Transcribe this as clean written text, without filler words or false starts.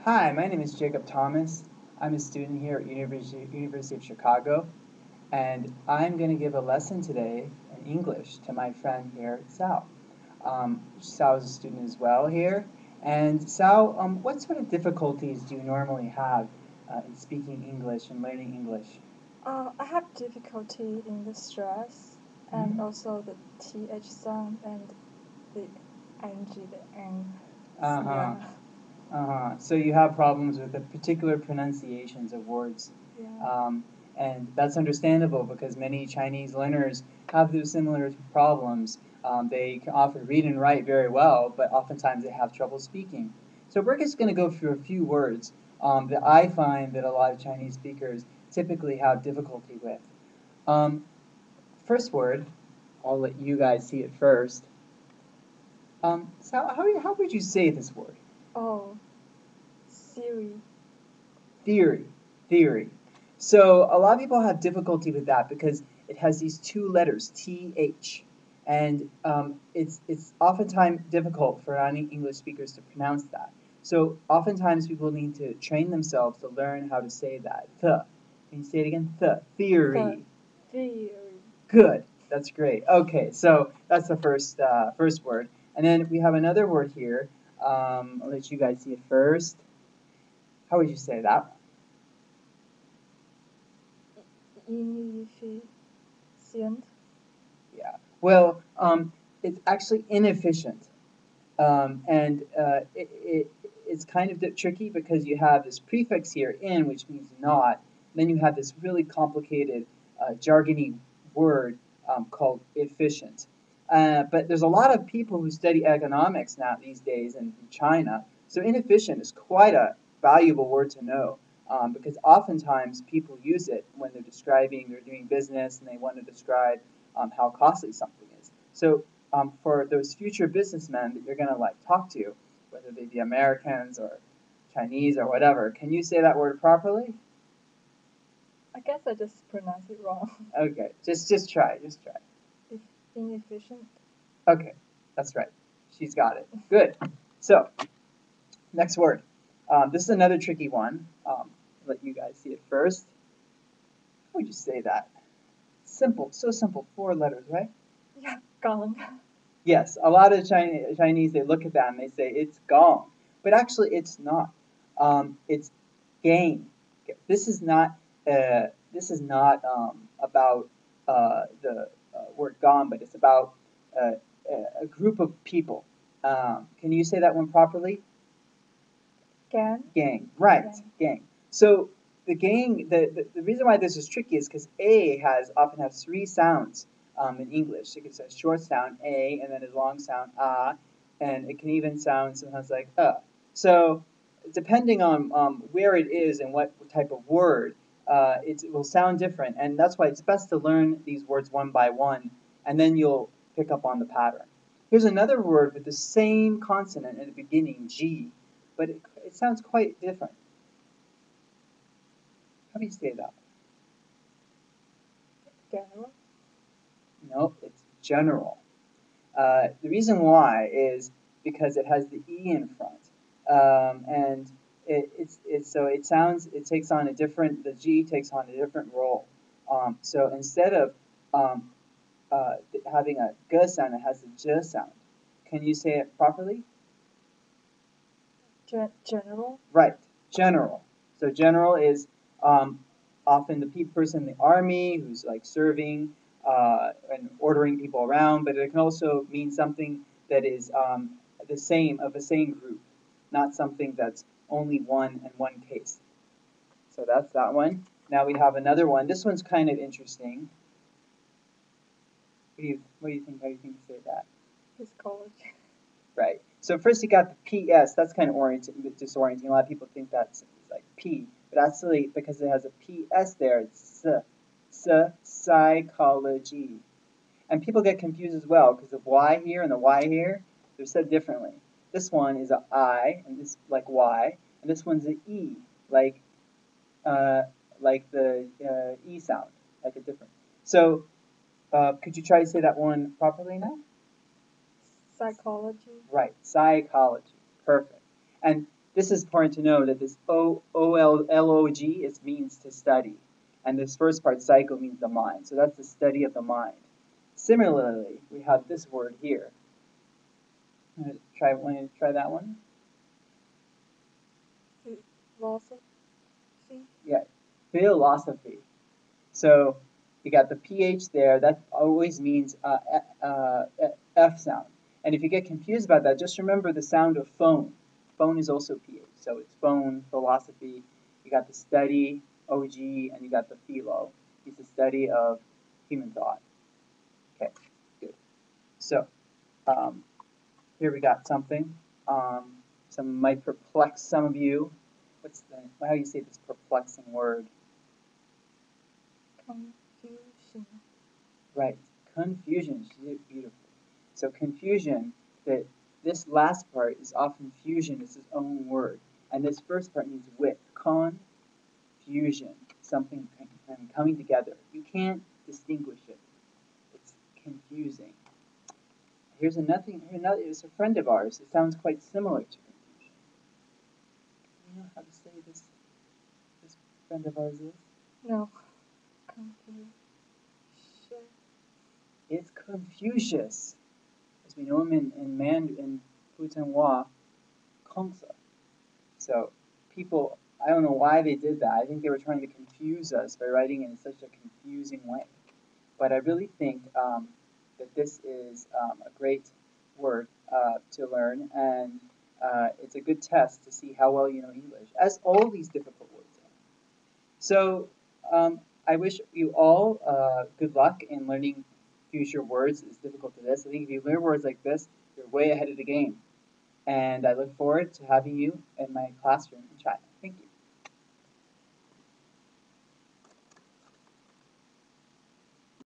Hi, my name is Jacob Thomas. I'm a student here at University of Chicago, and I'm going to give a lesson today in English to my friend here, Sal. Sal is a student as well here. And Sal, what sort of difficulties do you normally have in speaking English and learning English? I have difficulty in the stress and Mhm. also the th sound and the ng, the n. Uh-huh. Yeah, Uh-huh. So you have problems with the particular pronunciations of words. yeah. Um, and that's understandable because many Chinese learners have those similar problems. They can often read and write very well, but oftentimes they have trouble speaking. So we're just going to go through a few words that I find that a lot of Chinese speakers typically have difficulty with. Um, First word, I'll let you guys see it first. So how would you say this word? Oh, Siri. Theory, theory. So a lot of people have difficulty with that because it has these two letters, th, and it's oftentimes difficult for non-English speakers to pronounce that. So oftentimes people need to train themselves to learn how to say that. The. Can you say it again? The The theory. theory. Good. That's great. Okay, so that's the first word, and then we have another word here. I'll let you guys see it first. How would you say that? Inefficient. Yeah. Well, it's actually inefficient, and it's kind of tricky because you have this prefix here, in, which means not. Then you have this really complicated, jargony word called efficient. But there's a lot of people who study economics now these days in China. So inefficient is quite a valuable word to know because oftentimes people use it when they're describing, they're doing business, and they want to describe how costly something is. So for those future businessmen that you're going to like talk to, whether they be Americans or Chinese or whatever, can you say that word properly? I guess I just pronounced it wrong. Okay, just try, just try. If inefficient. Okay, that's right. She's got it. Good. So next word. This is another tricky one. Let you guys see it first. How would you say that? Simple, so simple. Four letters, right? Yeah, gone. Yes, a lot of Chinese they look at that and they say it's gong, but actually it's not. It's gain. This is not. This is not about the word gone, but it's about uh, a group of people. Can you say that one properly? Gan. Gang. Right, Gang. gang. So the gang. The reason why this is tricky is because a has often has three sounds in English. It can say a short sound a, and then a long sound and it can even sound sometimes like So depending on where it is and what type of word, it will sound different, and that's why it's best to learn these words one by one, and then you'll pick up on the pattern. Here's another word with the same consonant at the beginning, G, but it sounds quite different. How do you say that? General. Nope, it's general. The reason why is because it has the E in front. And it's so it sounds, it takes on a different, the G takes on a different role. So instead of um, having a G sound, it has a J sound. Can you say it properly? General. Right, general. So general is um, often the person in the army who's like serving and ordering people around, but it can also mean something that is the same of the same group, not something that's only one in one case. So that's that one. Now we have another one. This one's kind of interesting. What do you think? How do you think to say that? His college. Right. So first you got the PS. That's kind of disorienting. A lot of people think that's like P, but actually because it has a PS there, it's psychology. And people get confused as well because the Y here and the Y here, they're said differently. This one is a I, and this like Y, and this one's an E, like uh, like the E sound, like a different. So could you try to say that one properly now? Psychology. Right, psychology. Perfect. And This is important to know that this O-L-L-O-G is means to study. And this first part, psycho, means the mind. So that's the study of the mind. Similarly, we have this word here. Want to try that one? Philosophy. Yeah, philosophy. So you got the PH there. That always means F sound. And if you get confused about that, just remember the sound of phone. Phone is also PH. So it's phone, philosophy. You got the study, OG, and you got the philo. It's the study of human thought. Okay, good. So here we got something. Some might perplex some of you. How do you say this perplexing word? Confusion. Right, confusion. She did it beautifully. So confusion, that this last part is often fusion, is its own word. And this first part means with. Confusion, something kind of coming together. You can't distinguish it. It's confusing. Here's another, it's a friend of ours. It sounds quite similar to confusion. Do you know how to say this friend of ours is? No. Confusion. It's Confucius. As we know him in Mandarin, Putonghua, Kongsa. So people, I don't know why they did that. I think they were trying to confuse us by writing it in such a confusing way. But I really think that this is a great word to learn, and it's a good test to see how well you know English, as all these difficult words are. So I wish you all good luck in learning future words as difficult as this. I think if you learn words like this, you're way ahead of the game. And I look forward to having you in my classroom in China. Thank you.